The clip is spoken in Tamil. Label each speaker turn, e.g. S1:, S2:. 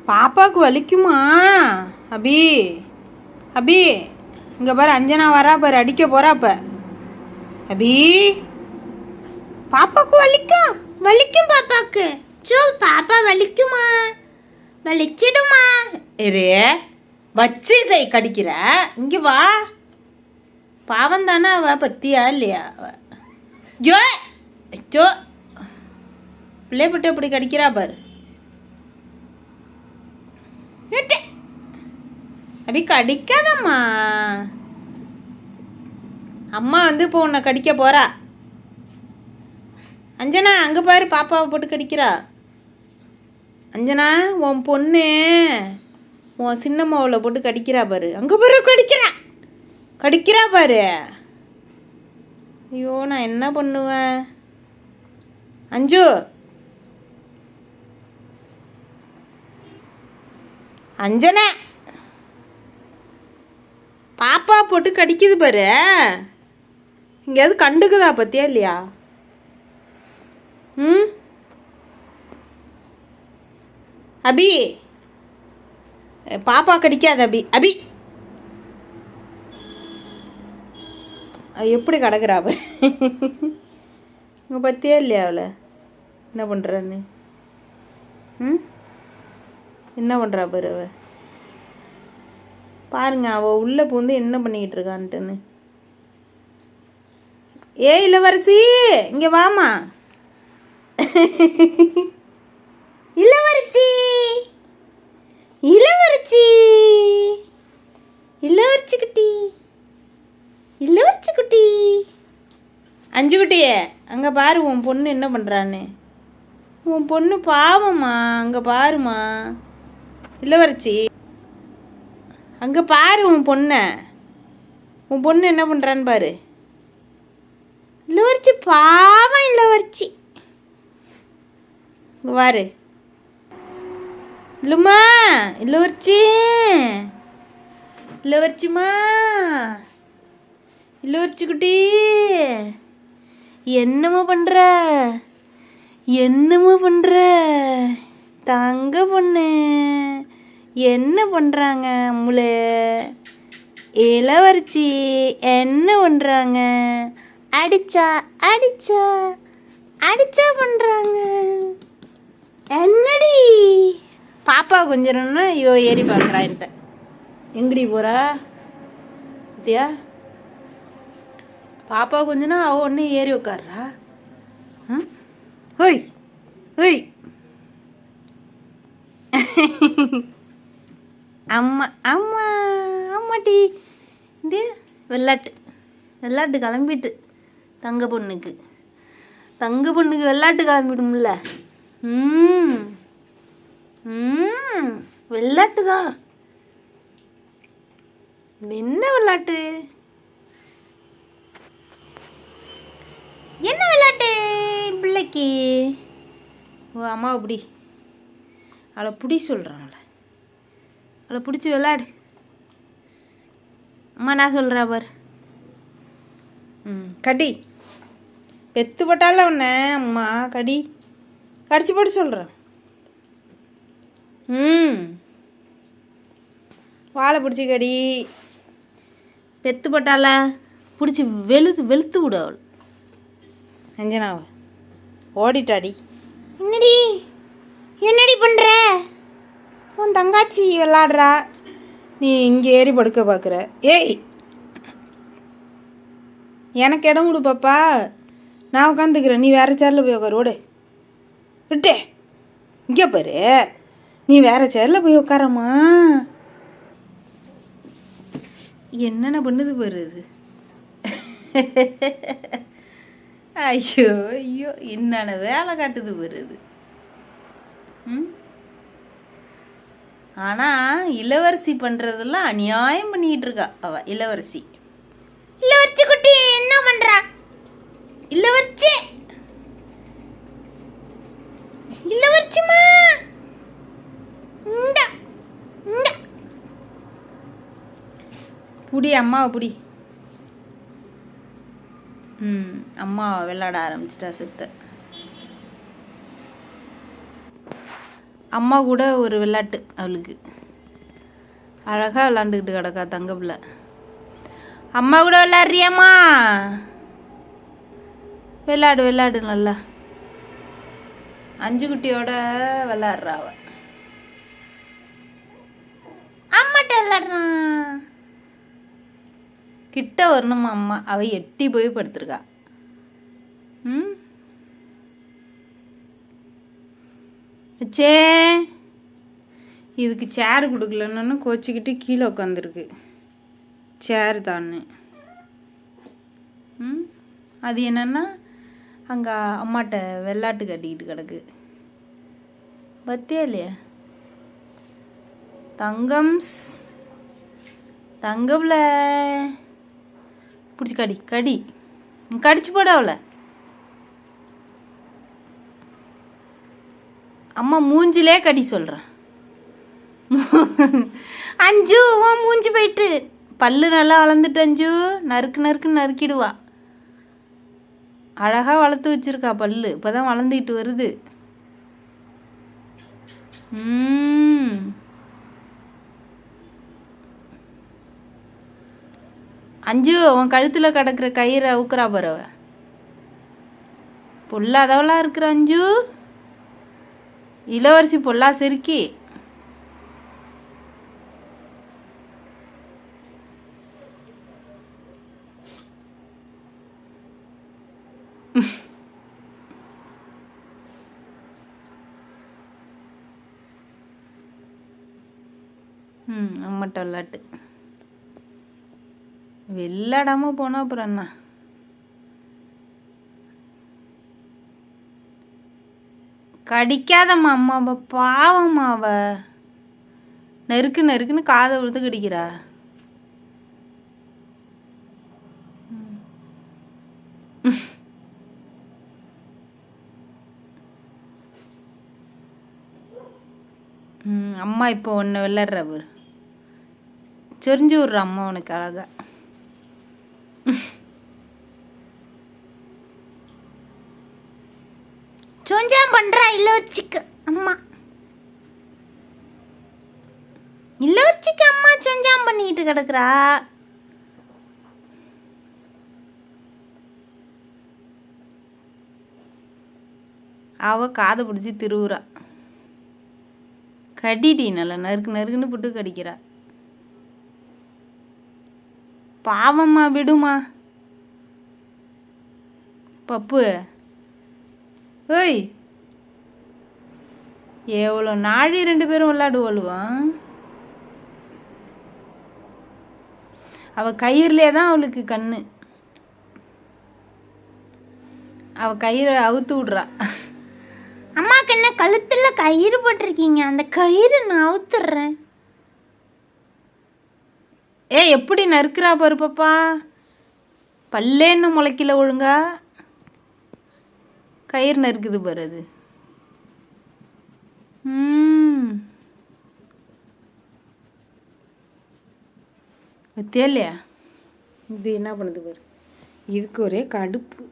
S1: பாப்பாவுக்கு வலிக்குமா? அபி அபி இங்கே பாரு, அஞ்சனா வரா பாரு, அடிக்க போறா. அப்ப அபி பாப்பாவுக்கு வலிக்கும், வலிக்கும் பாப்பாவுக்கு. சோ பாப்பா வலிக்குமா? வலிச்சிடுமா? இரே வச்சு செய், கடிக்கிற. இங்கே வா, பாவம் தானே அவ, பத்தியா இல்லையா அவ? ஜோ ஜோ பிள்ளை போட்டு எப்படி கடிக்கிறா பாரு. அபி கடிக்காதம்மா, அம்மா வந்து இப்போ உன்னை கடிக்க போறா. அஞ்சனா அங்கே பாரு, பாப்பாவை போட்டு கடிக்கிறா. அஞ்சனா உன் பொண்ணு உன் சின்னம்மாவில் போட்டு கடிக்கிறா பாரு. அங்கே பாரு, கடிக்கிறா கடிக்கிறா பாரு. ஐயோ நான் என்ன பண்ணுவேன்? அஞ்சு அஞ்சனா பாப்பா போட்டு கடிக்குது பாரு. எங்கேயாவது கண்டுக்குதா பத்தியா இல்லையா? அபி பாப்பா கடிக்காது. அபி அபி எப்படி கிடக்குறா பாரு. இங்கே பத்தியா இல்லையா அவளை என்ன பண்ணுறான்னு? என்ன பண்ணுறா பாரு அவ. பாருங்க அவ உள்ள பூந்து என்ன பண்ணிக்கிட்டு இருக்கான்ட்டுன்னு. ஏ இளவரசி இங்கே வாமா. இளவரசி இளவரசி இளவரசி குட்டி, இளவரசி குட்டி. அஞ்சு குட்டியே அங்கே பாரு, உன் பொண்ணு என்ன பண்ணுறான்னு. உன் பொண்ணு பாவம்மா, அங்கே பாருமா. இளவரசி அங்கே பாரு, உன் பொண்ணு என்ன பண்ணுறான்னு பாரு. இளவரசி பாவம், இளவரசி பாரு. இல்லைம்மா இளவரசி, இளவரசிம்மா, இளவரசி குட்டி என்னம்மா பண்ணுற, என்னம்மா பண்ணுற? தங்க பொண்ணு என்ன பண்ணுறாங்க? முளை இளவரசி என்ன பண்ணுறாங்க? அடிச்சா அடிச்சா அடிச்சா பண்ணுறாங்க. என்னடி பாப்பா கொஞ்சம்னா ஐயோ ஏறி பார்க்குறா. இந்த எங்கடி போகிறா பத்தியா? பாப்பா கொஞ்சம்னா அவ ஒன்று ஏறி உட்கார்றா. ஹோய் ஹோய் அம்மா அம்மா அம்மாட்டி. இது வெள்ளாட்டு கிளம்பிட்டு தங்க பொண்ணுக்கு வெள்ளாட்டு கிளம்பிடும்ல. வெள்ளாட்டு தான். என்ன வெள்ளாட்டு? என்ன வெள்ளாட்டு பிள்ளைக்கு? ஓ அம்மா அப்படி அவளை பிடி சொல்கிறான். அவளை பிடிச்சி விளாடு. அம்மா நான் சொல்கிறா பாரு. கடி பெத்து போட்டால உன்னை அம்மா கடிச்சு போட்டு சொல்கிறேன். வாழை பிடிச்சி கடி. பெத்து போட்டால பிடிச்சி வெளுத்து விடு அவள். அஞ்சனாவை ஓடிட்டாடி. என்னடி பண்ணுற? உன் தங்காச்சி விளாடுறா, நீ இங்கே ஏறி படுக்க பார்க்குற. ஏய் எனக்கு இடம் கொடு பாப்பா, நான் உட்காந்துக்கிறேன், நீ வேறு சேரில் போய் உட்காரு. ஓடு விட்டே. இங்கே பாரு, நீ வேறு சேரில் போய் உட்காரம்மா. என்னென்ன பண்ணுது பாரு இது. ஐயோ ஐயோ என்னென்ன வேலை காட்டுது பாரு இது. ஆனால் இளவரசி பண்ணுறதெல்லாம் அநியாயம் பண்ணிக்கிட்டு இருக்கா அவ. இளவரசி குட்டி என்ன பண்ணுறா? இளவரசி இளவரசிமா புடி, அம்மாவை புடி. அம்மா விளையாட ஆரம்பிச்சிட்டா செத்த. அம்மா கூட ஒரு விளையாட்டு அவளுக்கு. அழகாக விளாண்டுக்கிட்டு கிடக்கா தங்க பிள்ளை. அம்மா கூட விளாட்றியம்மா? விளாடு விளாடு நல்லா. அஞ்சு குட்டியோட விளாட்றா அவ. அம்மாட்ட விளாட்றான். கிட்ட வரணுமா அம்மா? அவ எட்டி போய் படுத்துருக்கா. சே இதுக்கு சேர் கொடுக்கலன்னு கோச்சிக்கிட்டு கீழே உட்காந்துருக்கு. சேர் தான்னு. அது என்னன்னா அங்கே அம்மாட்ட வெள்ளாட்டு கட்டிக்கிட்டு கிடக்கு. பத்தியா இல்லையா? தங்கம்ஸ் தங்கம்ல பிடிச்சி கடி கடி கடிச்சு போட அவளை. அம்மா மூஞ்சிலே கடி சொல்கிறேன். அஞ்சு உன் மூஞ்சி போயிட்டு. பல்லு நல்லா வளர்ந்துட்டு அஞ்சு. நறுக்கு நறுக்குன்னு நறுக்கிடுவா. அழகாக வளர்த்து வச்சிருக்கா பல்லு. இப்போ தான் வளர்ந்துக்கிட்டு வருது. அஞ்சு உன் கழுத்தில் கிடக்கிற கயிறை அவுக்குறா பறவை. பொல்லாதவளாக இருக்கிற அஞ்சு. இளவரசி பொல்லா சிரிக்கி. அம்மட்ட விளாட்டு. வெள்ளாடாம போனா அப்புறம் என்ன? கடிக்காதம்மா அம்மாவை. பாவம்மா அவ. நெருக்கு நெருக்குன்னு காதை விழுந்து கடிக்கிறா. அம்மா இப்போ ஒன்று விளாட்ற பாரு. சொரிஞ்சு விட்ற அம்மா உனக்கு அழகா. சொஞ்சாம் பண்றா இளவரசிக்கு அம்மா. இளவரசிக்கு அம்மா சொஞ்சாம் பண்ணிக்கிட்டு கிடக்குறா. அவ காதை பிடிச்சி திருவுறா. கடிடி நல்லா நறுக்கு நறுக்குன்னு போட்டு கடிக்கிறா. பாவம்மா விடுமா. பப்பு ஓய் எவ்வளோ நாழி 2 பேரும் விளையாடுவோம். அவ கயிறுலே தான் அவளுக்கு கண்ணு. அவ கயிறை அவுத்து விடுறா. அம்மாக்கு என்ன கழுத்தில் கயிறு போட்டிருக்கீங்க? அந்த கயிறு நான் அவுத்துடுறேன். எப்படி நறுக்கிறா பாரு பாப்பா. பல்லே என்ன முளைக்கல ஒழுங்கா. கயிறு நறுக்குது பாரு அது. தெரியலையா? இது என்ன பண்ணுது பாரு. இதுக்கு ஒரே கடுப்பு.